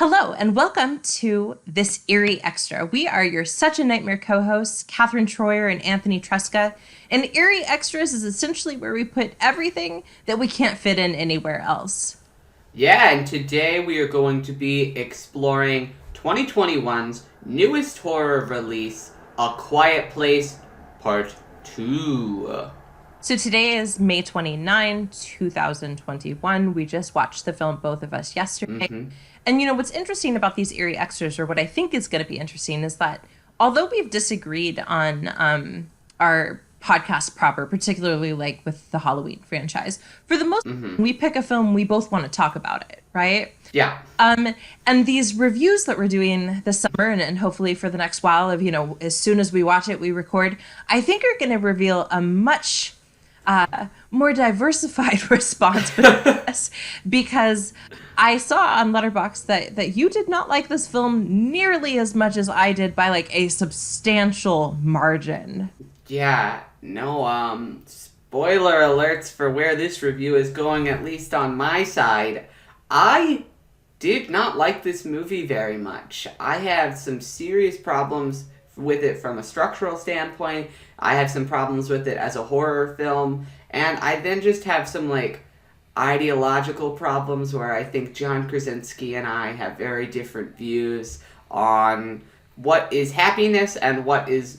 Hello, and welcome to this Eerie Extra. We are your Such a Nightmare co-hosts, Katherine Troyer and Anthony Tresca. And Eerie Extras is essentially where we put everything that we can't fit in anywhere else. Yeah, and today we are going to be exploring 2021's newest horror release, A Quiet Place Part 2. So today is May 29, 2021. We just watched the film, both of us, yesterday. Mm-hmm. And what's interesting about these Eerie Extras, or what I think is going to be interesting, is that although we've disagreed on our podcast proper, particularly like with the Halloween franchise, for the most part, we pick a film, we both want to talk about it, right? Yeah. And these reviews that we're doing this summer, and hopefully for the next while of, as soon as we watch it, we record, I think are going to reveal a much more diversified response between us, because I saw on Letterboxd that you did not like this film nearly as much as I did, by like a substantial margin. Yeah, no, spoiler alerts for where this review is going, at least on my side. I did not like this movie very much. I have some serious problems with it from a structural standpoint. I have some problems with it as a horror film, and I then just have some ideological problems where I think John Krasinski and I have very different views on what is happiness and what is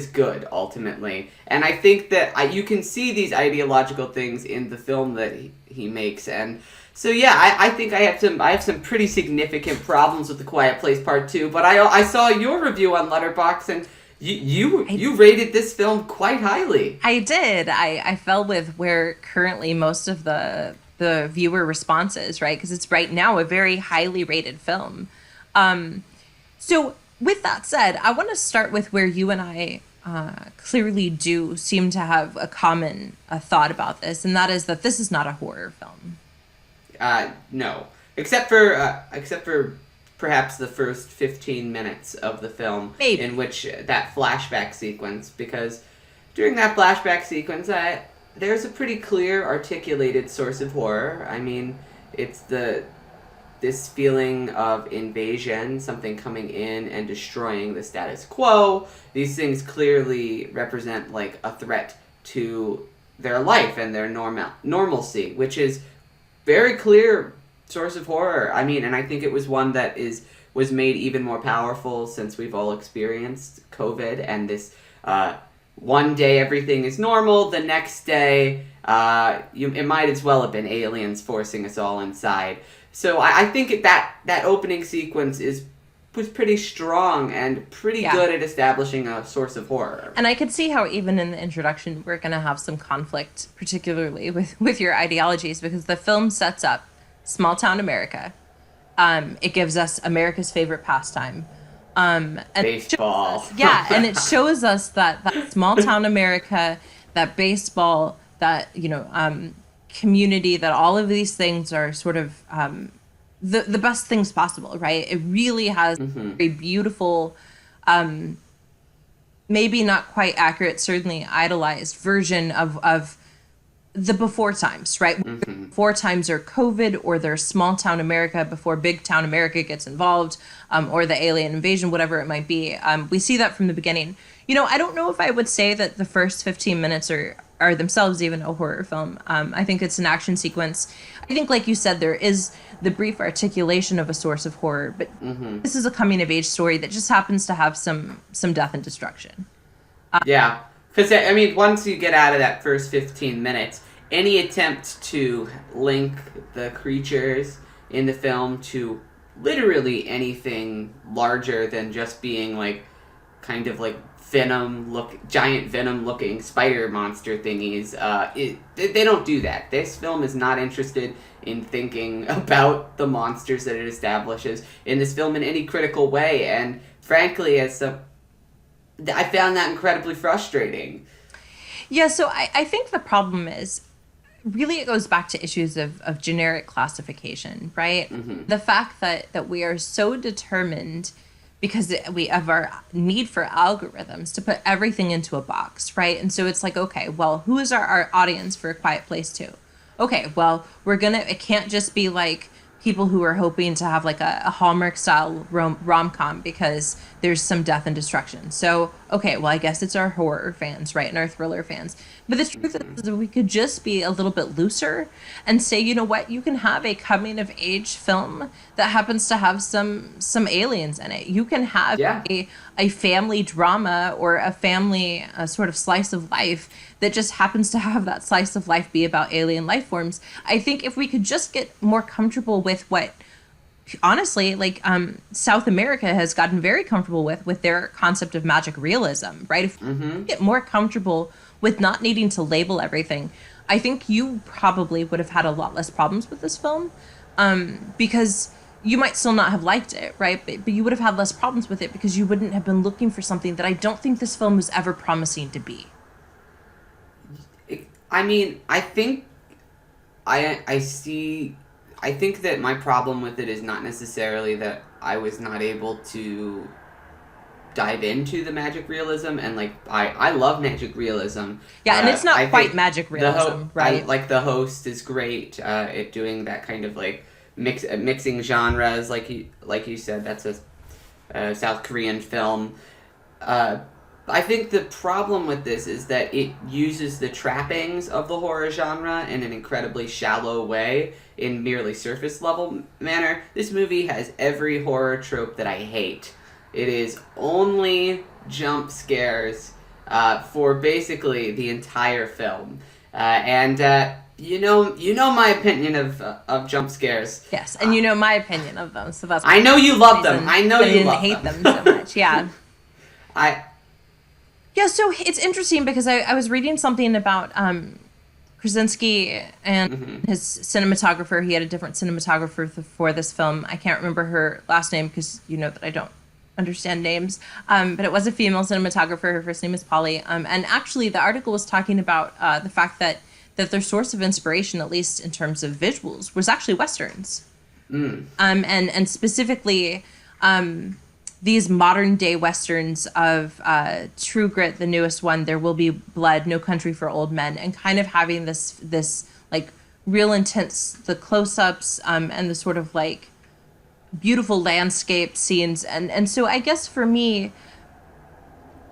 good ultimately. And I think that you can see these ideological things in the film that he makes. And so yeah, I think I have some pretty significant problems with The Quiet Place Part 2, but I saw your review on Letterboxd, and you rated this film quite highly. I did. I fell with where currently most of the viewer response is, right? Because it's right now a very highly rated film. So with that said, I want to start with where you and I clearly do seem to have a common thought about this, and that is that this is not a horror film. No, except for perhaps the first 15 minutes of the film, Maybe. in which that flashback sequence, because during that flashback sequence, there's a pretty clear articulated source of horror. I mean, it's this feeling of invasion, something coming in and destroying the status quo. These things clearly represent like a threat to their life and their normalcy, which is very clear source of horror. I mean, and I think it was one that was made even more powerful since we've all experienced COVID, and this one day everything is normal, the next day it might as well have been aliens forcing us all inside. So I think that opening sequence was pretty strong and pretty good at establishing a source of horror. And I could see how even in the introduction we're going to have some conflict, particularly with your ideologies, because the film sets up small town America. It gives us America's favorite pastime. And baseball. And it shows us that small town America, that baseball, that community, that all of these things are sort of the best things possible, right? It really has a very beautiful, maybe not quite accurate, certainly idolized version of the before times, right? Before times are COVID, or they're small town America before big town America gets involved, or the alien invasion, whatever it might be. We see that from the beginning. I don't know if I would say that the first 15 minutes are themselves even a horror film. I think it's an action sequence. I think, like you said, there is the brief articulation of a source of horror, but this is a coming of age story that just happens to have some death and destruction. Yeah, because I mean, once you get out of that first 15 minutes, any attempt to link the creatures in the film to literally anything larger than just being kind of giant venom looking spider monster thingies, they don't do that. This film is not interested in thinking about the monsters that it establishes in this film in any critical way, and frankly, I found that incredibly frustrating. Yeah, so I think the problem is, really it goes back to issues of generic classification, right? The fact that we are so determined, because we have our need for algorithms, to put everything into a box, right? And so it's like, okay, well, who is our audience for A Quiet Place 2? Okay, well, it can't just be like people who are hoping to have like a Hallmark style rom-com because there's some death and destruction. So, okay, well, I guess it's our horror fans, right? And our thriller fans. But the truth is that we could just be a little bit looser and say, you know what, you can have a coming of age film that happens to have some aliens in it. You can have a family drama or a family sort of slice of life that just happens to have that slice of life be about alien life forms. I think if we could just get more comfortable with what, honestly, like South America has gotten very comfortable with their concept of magic realism, right? If we get more comfortable with not needing to label everything, I think you probably would have had a lot less problems with this film, because you might still not have liked it, right? But you would have had less problems with it because you wouldn't have been looking for something that I don't think this film was ever promising to be. I mean, I think I think that my problem with it is not necessarily that I was not able to dive into the magic realism, and like I love magic realism. Yeah, and it's not quite magic realism, right? Like the host is great at doing that kind of like mixing genres, like you said. That's a South Korean film. I think the problem with this is that it uses the trappings of the horror genre in an incredibly shallow way, in merely surface level manner. This movie has every horror trope that I hate. It is only jump scares for basically the entire film, and you know my opinion of jump scares. Yes, and you know my opinion of them, so that's. I know you love them. I know you love them. I hate them so much. Yeah. Yeah, so it's interesting because I was reading something about Krasinski and his cinematographer. He had a different cinematographer for this film. I can't remember her last name because you know that I don't understand names. But it was a female cinematographer. Her first name is Polly. And actually, the article was talking about the fact that their source of inspiration, at least in terms of visuals, was actually Westerns. And specifically... these modern day Westerns of True Grit, the newest one, There Will Be Blood, No Country for Old Men, and kind of having this like real intense, the close-ups and the sort of like beautiful landscape scenes. And so I guess for me,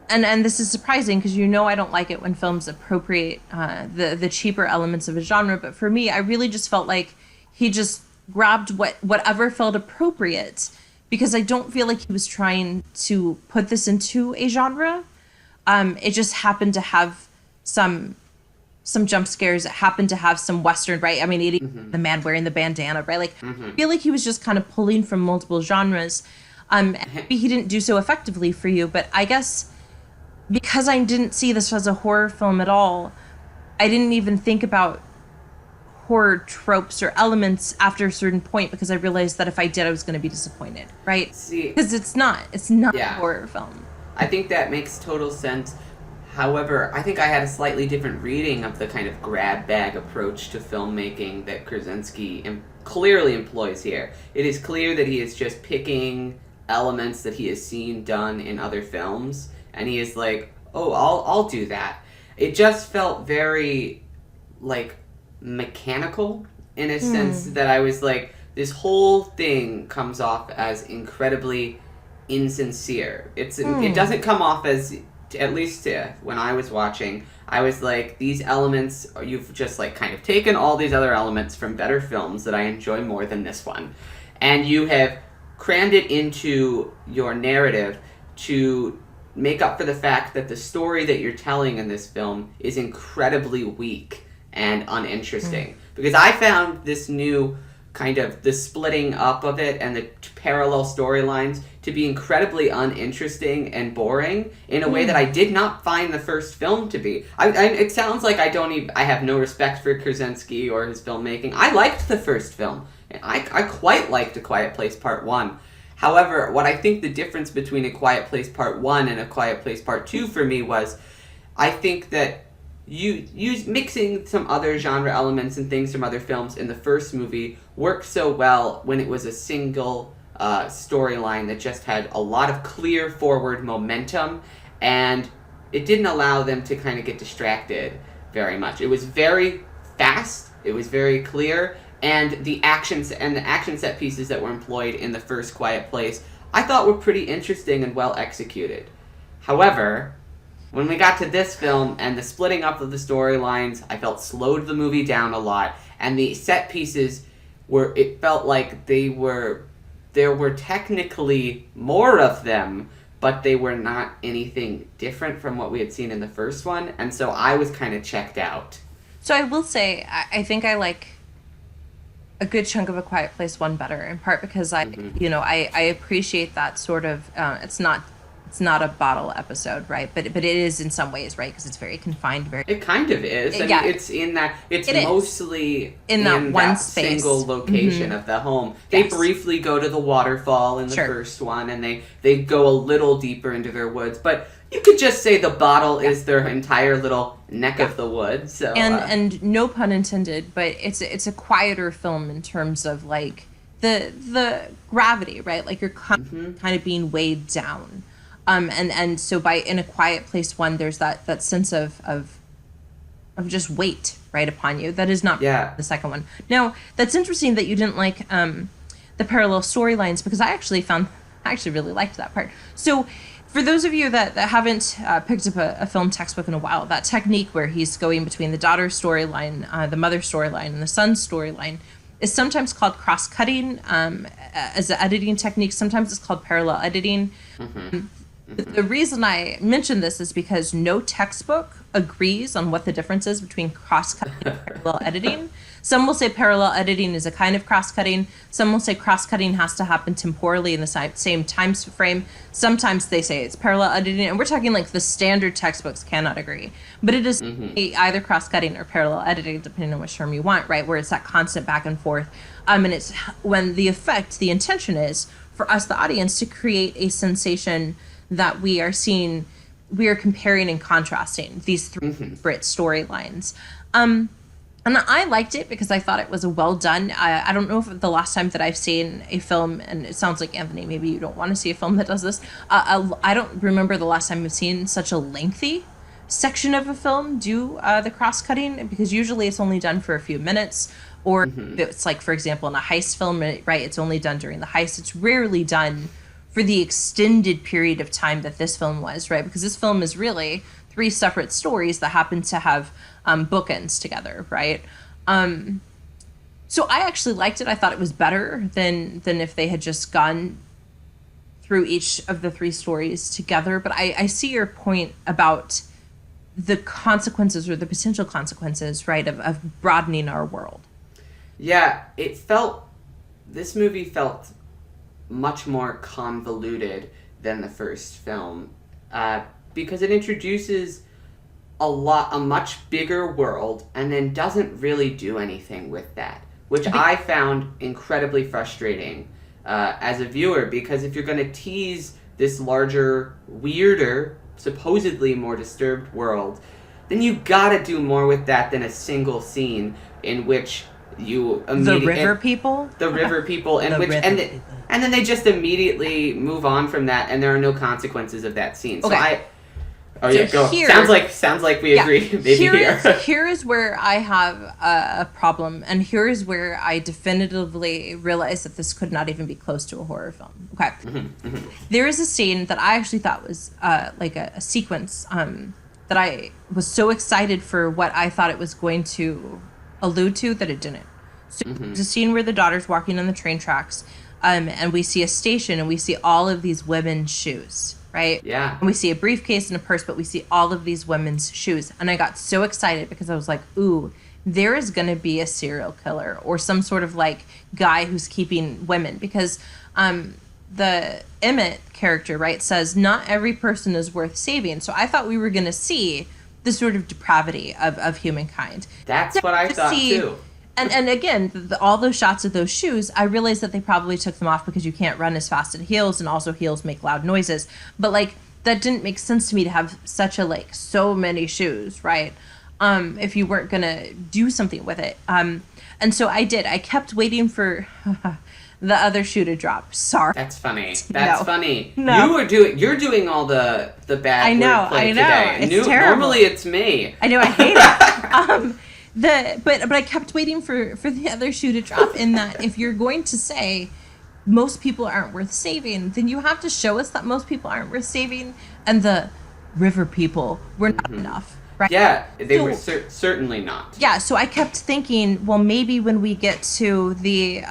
and this is surprising because you know I don't like it when films appropriate the cheaper elements of a genre, but for me, I really just felt like he just grabbed whatever felt appropriate, because I don't feel like he was trying to put this into a genre. It just happened to have some jump scares. It happened to have some Western, right? I mean, the man wearing the bandana, right? Like, I feel like he was just kind of pulling from multiple genres. Maybe he didn't do so effectively for you, but I guess because I didn't see this as a horror film at all, I didn't even think about horror tropes or elements after a certain point, because I realized that if I did, I was going to be disappointed, right? See, because it's not a horror film. I think that makes total sense. However, I think I had a slightly different reading of the kind of grab bag approach to filmmaking that Krasinski clearly employs here. It is clear that he is just picking elements that he has seen done in other films, and he is like, oh, I'll do that. It just felt very like mechanical in a sense that I was like, this whole thing comes off as incredibly insincere. It doesn't come off as, at least when I was watching, I was like, these elements, you've just like kind of taken all these other elements from better films that I enjoy more than this one, and you have crammed it into your narrative to make up for the fact that the story that you're telling in this film is incredibly weak and uninteresting. Because I found this new kind of the splitting up of it and the parallel storylines to be incredibly uninteresting and boring in a way that I did not find the first film to be. It sounds like I have no respect for Krasinski or his filmmaking. I liked the first film. I quite liked A Quiet Place Part 1. However, what I think the difference between A Quiet Place Part 1 and A Quiet Place Part 2 for me was, I think that you mixing some other genre elements and things from other films in the first movie worked so well when it was a single storyline that just had a lot of clear forward momentum, and it didn't allow them to kind of get distracted very much. It was very fast, it was very clear, and the action set pieces that were employed in the first Quiet Place, I thought were pretty interesting and well executed. However, when we got to this film and the splitting up of the storylines, I felt slowed the movie down a lot, and the set pieces it felt like there were technically more of them, but they were not anything different from what we had seen in the first one, and so I was kind of checked out. So I will say, I think I like a good chunk of A Quiet Place 1 better, in part because I appreciate that sort of, it's not a bottle episode, right? But it is in some ways, right? Because it's very confined. It kind of is. I mean, it's in that. It's mostly in that one space, single location of the home. They briefly go to the waterfall in the first one, and they go a little deeper into their woods. But you could just say the bottle is their entire little neck of the woods. So and no pun intended, but it's a quieter film in terms of like the gravity, right? Like you're kind of being weighed down. And so in A Quiet Place 1, there's that sense of just weight right upon you. That is not the second one. Now, that's interesting that you didn't like the parallel storylines, because I actually really liked that part. So for those of you that haven't picked up a film textbook in a while, that technique where he's going between the daughter's storyline, the mother's storyline, and the son's storyline is sometimes called cross-cutting as an editing technique. Sometimes it's called parallel editing. The reason I mention this is because no textbook agrees on what the difference is between cross-cutting and parallel editing. Some will say parallel editing is a kind of cross-cutting. Some will say cross-cutting has to happen temporally in the same time frame. Sometimes they say it's parallel editing, and we're talking like the standard textbooks cannot agree. But it is either cross-cutting or parallel editing, depending on which term you want, right? Where it's that constant back and forth. And it's when the intention is for us, the audience, to create a sensation that we are comparing and contrasting these three separate storylines. And I liked it because I thought it was well done. I don't know if the last time that I've seen a film, and it sounds like, Anthony, maybe you don't want to see a film that does this. I don't remember the last time I've seen such a lengthy section of a film do the cross-cutting, because usually it's only done for a few minutes, or it's like, for example, in a heist film, right, it's only done during the heist. It's rarely done for the extended period of time that this film was, right? Because this film is really three separate stories that happen to have bookends together, right? So I actually liked it. I thought it was better than if they had just gone through each of the three stories together. But I see your point about the consequences, or the potential consequences, right, of broadening our world. Yeah, this movie felt much more convoluted than the first film, because it introduces a much bigger world and then doesn't really do anything with that, which I found incredibly frustrating as a viewer, because if you're going to tease this larger, weirder, supposedly more disturbed world, then you gotta do more with that than a single scene in which you the river people, and then they just immediately move on from that, and there are no consequences of that scene. Okay. Go. Sounds like we agree. Here is where I have a problem, and here is where I definitively realize that this could not even be close to a horror film. Okay. There is a scene that I actually thought was like a sequence that I was so excited for what I thought it was going to allude to that it didn't. So there's a scene where the daughter's walking on the train tracks, and we see a station, and we see all of these women's shoes, right? Yeah. And we see a briefcase and a purse, but we see all of these women's shoes. And I got so excited because I was like, ooh, there is going to be a serial killer or some sort of like guy who's keeping women, because the Emmett character, right, says not every person is worth saving. So I thought we were going to see the sort of depravity of humankind. That's what I thought too. And again, all those shots of those shoes, I realized that they probably took them off because you can't run as fast in heels, and also heels make loud noises. But like, that didn't make sense to me to have such a like so many shoes, right? If you weren't gonna do something with it. And so I did. I kept waiting for the other shoe to drop. Sorry. That's funny. That's funny. No. You're doing all the bad wordplay today. It's terrible. Normally it's me. I know, I hate it. But I kept waiting for the other shoe to drop, in that if you're going to say most people aren't worth saving, then you have to show us that most people aren't worth saving, and the river people were not enough, right? Yeah, they were certainly not. Yeah, so I kept thinking, well, maybe when we get to the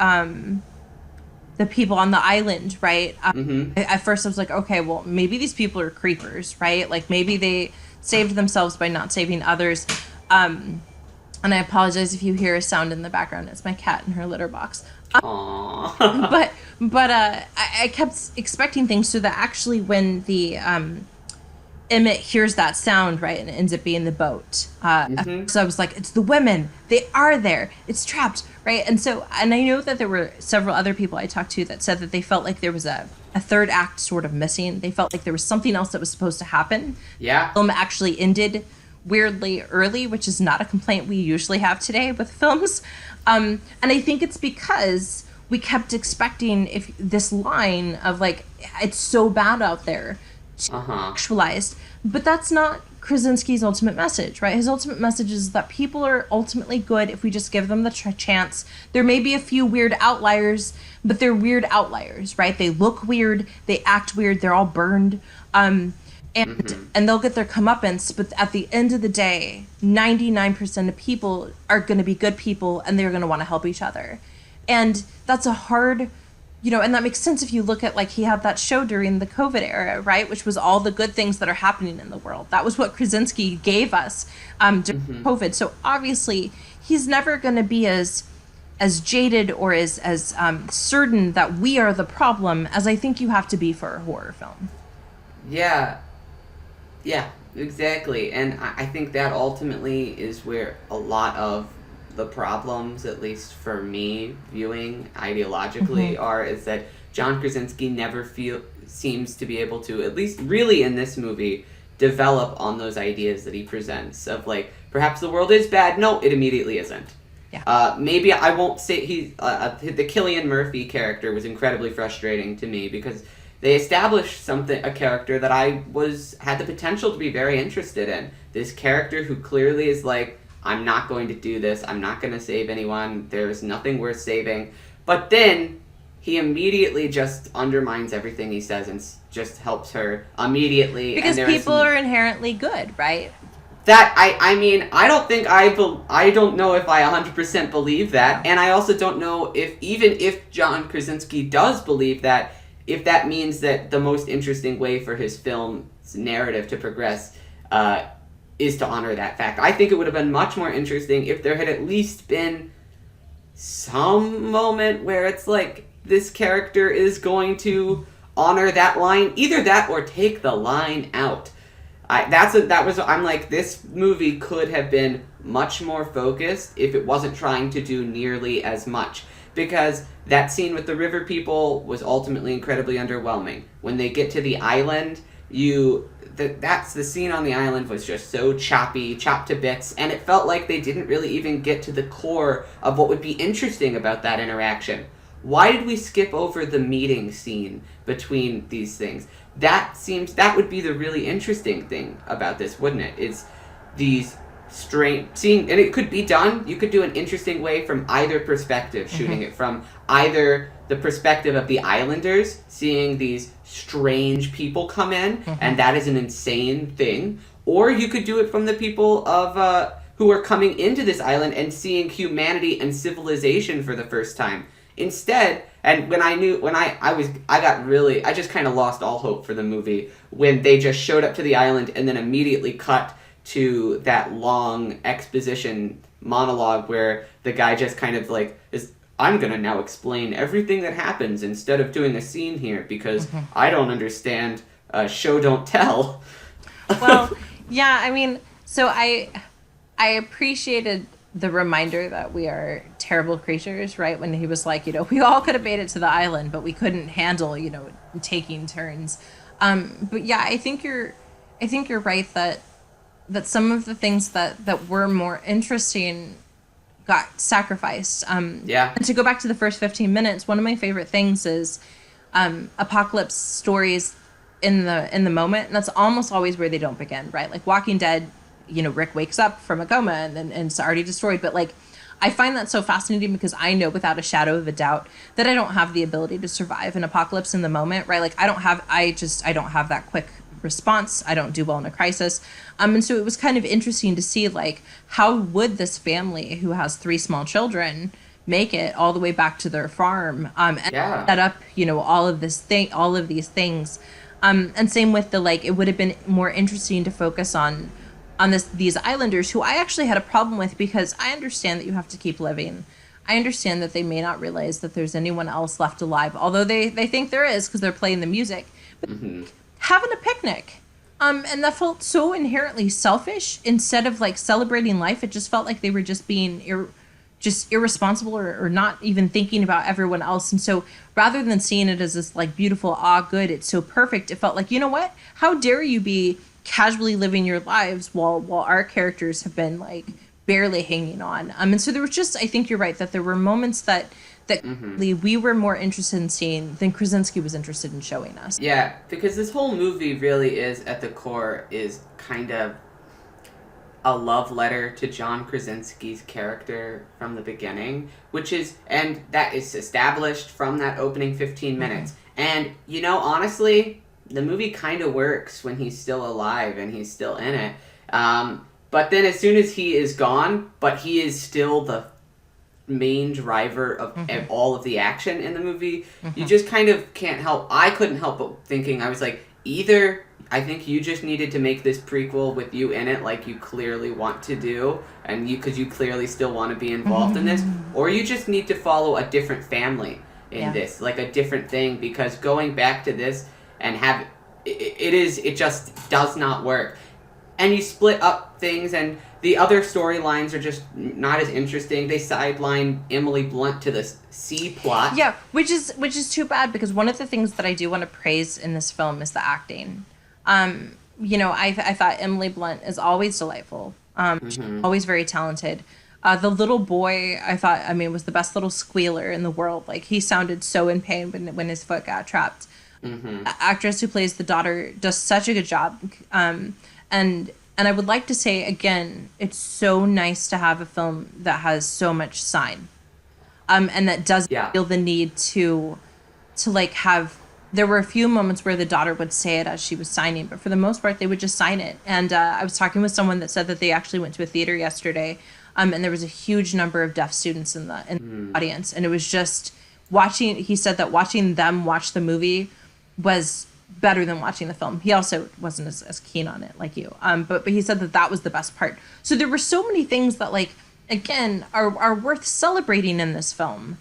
people on the island, right? At first I was like, okay, well, maybe these people are creepers, right? Like, maybe they saved themselves by not saving others. And I apologize if you hear a sound in the background. It's my cat in her litter box. Aww. but I kept expecting things, so that actually when the Emmett hears that sound, right, and it ends up being the boat. So I was like, it's the women. They are there. It's trapped, right? And I know that there were several other people I talked to that said that they felt like there was a third act sort of missing. They felt like there was something else that was supposed to happen. Yeah. The film actually ended weirdly early, which is not a complaint we usually have today with films. And I think it's because we kept expecting if this line of like, it's so bad out there, actualized. But that's not Krasinski's ultimate message, right? His ultimate message is that people are ultimately good if we just give them the chance. There may be a few weird outliers, but they're weird outliers, right? They look weird, they act weird, they're all burned. And they'll get their comeuppance, but at the end of the day, 99% of people are going to be good people, and they're going to want to help each other. And that's a hard, and that makes sense if you look at, like, he had that show during the COVID era, right? Which was all the good things that are happening in the world. That was what Krasinski gave us during COVID. So obviously, he's never going to be as jaded or as certain that we are the problem as I think you have to be for a horror film. Yeah, exactly. And I think that ultimately is where a lot of the problems, at least for me, viewing ideologically, are, is that John Krasinski never seems to be able to, at least really in this movie, develop on those ideas that he presents of, like, perhaps the world is bad. No, it immediately isn't. Yeah. Maybe I won't say the Cillian Murphy character was incredibly frustrating to me because they established a character that I had the potential to be very interested in. This character who clearly is like, I'm not going to do this. I'm not going to save anyone. There's nothing worth saving. But then he immediately just undermines everything he says and just helps her immediately. Because people are inherently good, right? That, I mean, I don't know if I 100% believe that. And I also don't know even if John Krasinski does believe that, if that means that the most interesting way for his film's narrative to progress is to honor that fact. I think it would have been much more interesting if there had at least been some moment where it's like, this character is going to honor that line. Either that or take the line out. I'm like, this movie could have been much more focused if it wasn't trying to do nearly as much. Because that scene with the river people was ultimately incredibly underwhelming. When they get to the island, that's the scene on the island was just so choppy, chopped to bits, and it felt like they didn't really even get to the core of what would be interesting about that interaction. Why did we skip over the meeting scene between these things? That would be the really interesting thing about this, wouldn't it? It's these and it could be done. You could do an interesting way from either perspective, shooting it from either the perspective of the islanders, seeing these strange people come in, and that is an insane thing, or you could do it from the people of who are coming into this island and seeing humanity and civilization for the first time. Instead, and I just kind of lost all hope for the movie when they just showed up to the island and then immediately cut to that long exposition monologue where the guy just kind of like I'm gonna now explain everything that happens instead of doing a scene here because I don't understand show don't tell. Well, yeah, I mean, so I appreciated the reminder that we are terrible creatures, right? When he was like, we all could have made it to the island, but we couldn't handle, taking turns. But yeah, I think you're right that some of the things that were more interesting got sacrificed. And to go back to the first 15 minutes, one of my favorite things is apocalypse stories in the moment, and that's almost always where they don't begin, right? Like Walking Dead Rick wakes up from a coma and it's already destroyed. But like, I find that so fascinating because I know without a shadow of a doubt that I don't have the ability to survive an apocalypse in the moment, right? Like I don't have that quick response. I don't do well in a crisis. And so it was kind of interesting to see like, how would this family who has 3 small children make it all the way back to their farm, and set up, all of these things. And same with the, like, it would have been more interesting to focus on these islanders, who I actually had a problem with, because I understand that you have to keep living. I understand that they may not realize that there's anyone else left alive, although they think there is because they're playing the music. But having a picnic, and that felt so inherently selfish. Instead of like celebrating life, it just felt like they were just being irresponsible, or not even thinking about everyone else. And so rather than seeing it as this like beautiful, good, it's so perfect, it felt like, you know what? How dare you be casually living your lives while our characters have been like barely hanging on. And so there was just, I think you're right, that there were moments that we were more interested in seeing than Krasinski was interested in showing us. Yeah, because this whole movie really is, at the core, is kind of a love letter to John Krasinski's character from the beginning, and that is established from that opening 15 minutes. And, honestly, the movie kind of works when he's still alive and he's still in it. But then as soon as he is gone, but he is still the main driver of all of the action in the movie, you just kind of can't help. I couldn't help but thinking, I was like, either I think you just needed to make this prequel with you in it, like you clearly want to do, and because you clearly still want to be involved in this, or you just need to follow a different family in this, like a different thing, because going back to this and have it just does not work. And you split up things, and the other storylines are just not as interesting. They sideline Emily Blunt to the C plot. Yeah, which is too bad, because one of the things that I do want to praise in this film is the acting. I thought Emily Blunt is always delightful. Always very talented. The little boy, I thought, was the best little squealer in the world. Like, he sounded so in pain when his foot got trapped. The actress who plays the daughter does such a good job. And I would like to say, again, it's so nice to have a film that has so much sign. And that does feel the need to like have... There were a few moments where the daughter would say it as she was signing, but for the most part, they would just sign it. And I was talking with someone that said that they actually went to a theater yesterday, and there was a huge number of deaf students in the audience. And it was just he said that watching them watch the movie was better than watching the film. He also wasn't as keen on it like you. But he said that was the best part. So there were so many things that, like, again, are worth celebrating in this film.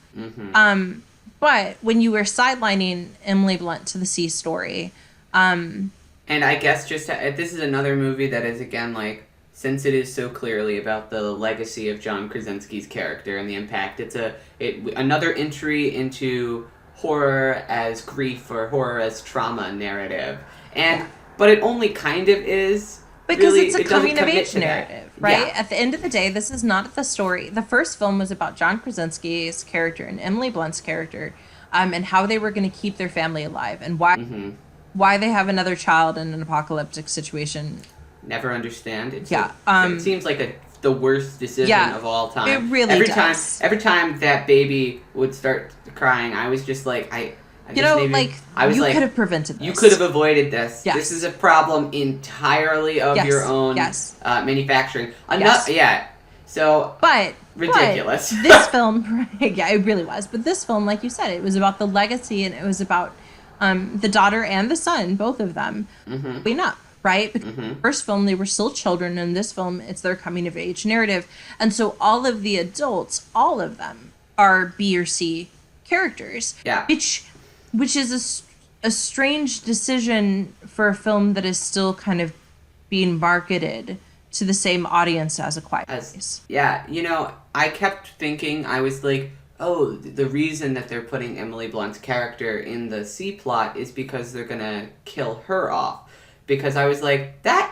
But when you were sidelining Emily Blunt to the C story... and I guess this is another movie that is, again, like, since it is so clearly about the legacy of John Krasinski's character and the impact, it's another entry into horror as grief or horror as trauma narrative. But it only kind of is... Because really, it's a coming-of-age narrative, right? Yeah. At the end of the day, this is not the story. The first film was about John Krasinski's character and Emily Blunt's character, and how they were going to keep their family alive, and why they have another child in an apocalyptic situation. Never understand. It seems like the worst decision of all time. It really does. Every time that baby would start crying, I was just like, you could have prevented this. You could have avoided this. Yes. This is a problem entirely of your own manufacturing. Ridiculous. But this film, it really was. But this film, like you said, it was about the legacy, and it was about the daughter and the son, both of them, growing up, right? Because in the first film, they were still children. In this film, it's their coming-of-age narrative. And so all of the adults, all of them, are B or C characters. Yeah. Which is a strange decision for a film that is still kind of being marketed to the same audience as A Quiet Place. Yeah, I kept thinking, I was like, oh, the reason that they're putting Emily Blunt's character in the C plot is because they're gonna kill her off. Because I was like, it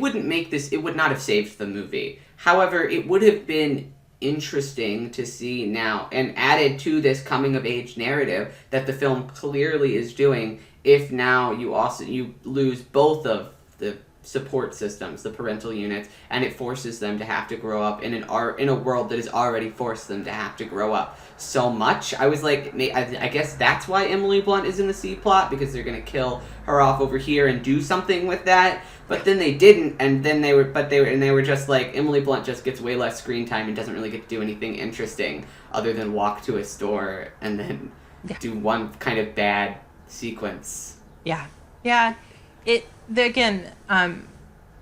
would not have saved the movie. However, it would have been interesting to see now, and added to this coming of age narrative that the film clearly is doing, if now you lose both of the support systems, the parental units, and it forces them to have to grow up in a world that has already forced them to have to grow up so much. I was like, I guess that's why Emily Blunt is in the C plot, because they're gonna kill her off over here and do something with that. But then they didn't, and then they were just like, Emily Blunt just gets way less screen time and doesn't really get to do anything interesting other than walk to a store and then do one kind of bad sequence. Yeah.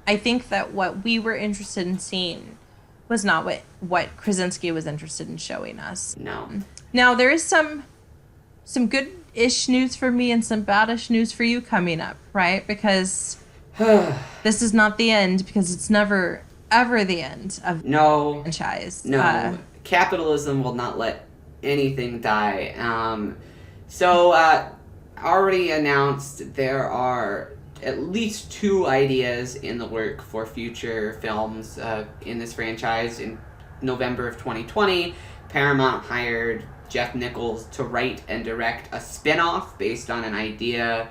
I think that what we were interested in seeing was not what Krasinski was interested in showing us. No. Now there is some good-ish news for me and some bad-ish news for you coming up, right? Because this is not the end, because it's never ever the end of the franchise. No. Capitalism will not let anything die. Already announced, there are at least 2 ideas in the work for future films in this franchise. In November of 2020, Paramount hired Jeff Nichols to write and direct a spin-off based on an idea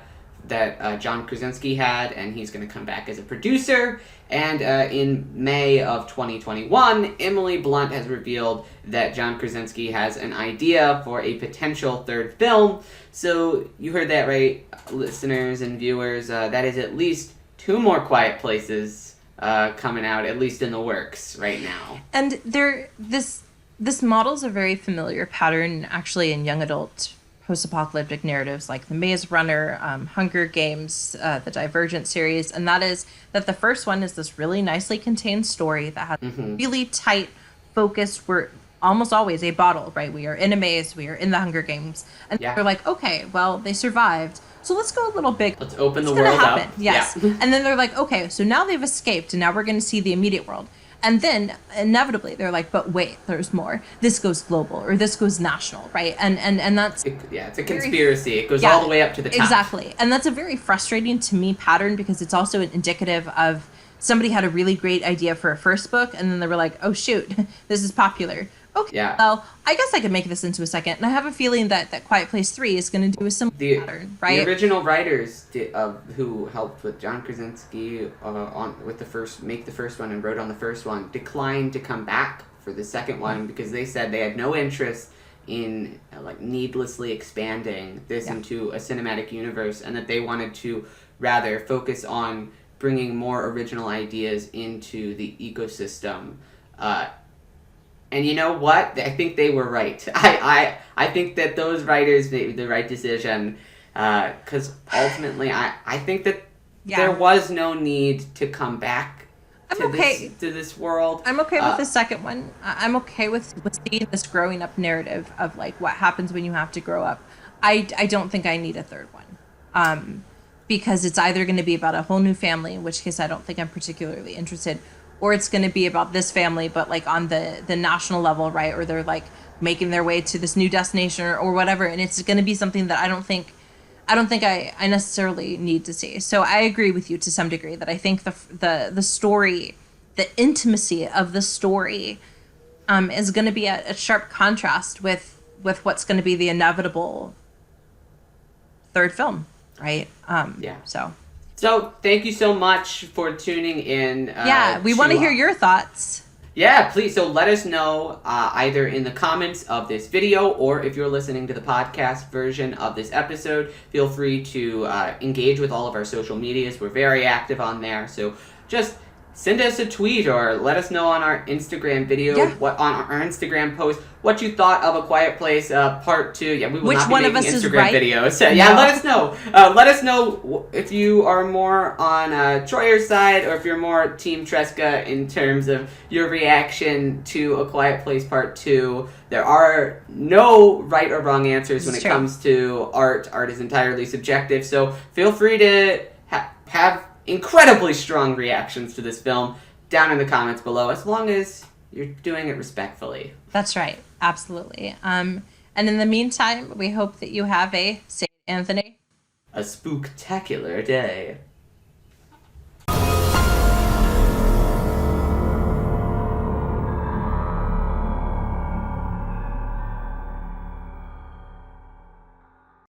that John Krasinski had, and he's going to come back as a producer. And in May of 2021, Emily Blunt has revealed that John Krasinski has an idea for a potential 3rd film. So you heard that right, listeners and viewers. That is at least 2 more Quiet Places coming out, at least in the works right now. And this models a very familiar pattern, actually, in young adult post-apocalyptic narratives like The Maze Runner, Hunger Games, the Divergent series, and that is that the first one is this really nicely contained story that has really tight focus. We're almost always a bottle, right? We are in a maze, we are in the Hunger Games, and they're like, okay, well, they survived, so let's go a little big. Let's open the world up. Yes. Yeah. And then they're like, okay, so now they've escaped, and now we're going to see the immediate world. And then inevitably they're like, but wait, there's more. This goes global, or this goes national, right? And that's it's a conspiracy. It goes all the way up to the top. Exactly. And that's a very frustrating to me pattern, because it's also indicative of somebody had a really great idea for a first book, and then they were like, oh shoot, this is popular. Okay, well, I guess I could make this into a second. And I have a feeling that Quiet Place 3 is going to do a similar pattern, right? The original writers who helped with John Krasinski make the first one and wrote on the first one declined to come back for the second one, because they said they had no interest in needlessly expanding this into a cinematic universe, and that they wanted to rather focus on bringing more original ideas into the ecosystem. And you know what? I think they were right. I think that those writers made the right decision, because ultimately I think that there was no need to come back to this world. I'm okay with the second one. I'm okay with seeing this growing up narrative of like what happens when you have to grow up. I don't think I need a 3rd one, because it's either going to be about a whole new family, in which case I don't think I'm particularly interested, or it's going to be about this family, but like on the national level, right? Or they're like making their way to this new destination or whatever. And it's going to be something that I don't think I necessarily need to see. So I agree with you to some degree that I think the story, the intimacy of the story, is going to be a sharp contrast with what's going to be the inevitable 3rd film, right? So thank you so much for tuning in. We want to hear your thoughts. Yeah, please. So let us know either in the comments of this video, or if you're listening to the podcast version of this episode, feel free to engage with all of our social medias. We're very active on there. So just send us a tweet or let us know on our Instagram video, on our Instagram post, what you thought of A Quiet Place Part 2. Yeah, we will not be making Instagram videos. Let us know. Let us know if you are more on Troyer's side, or if you're more Team Tresca in terms of your reaction to A Quiet Place Part 2. There are no right or wrong answers when it comes to art. Art is entirely subjective, so feel free to have incredibly strong reactions to this film down in the comments below, as long as you're doing it respectfully. That's right. Absolutely. And in the meantime, we hope that you have a St. Anthony, a spooktacular day.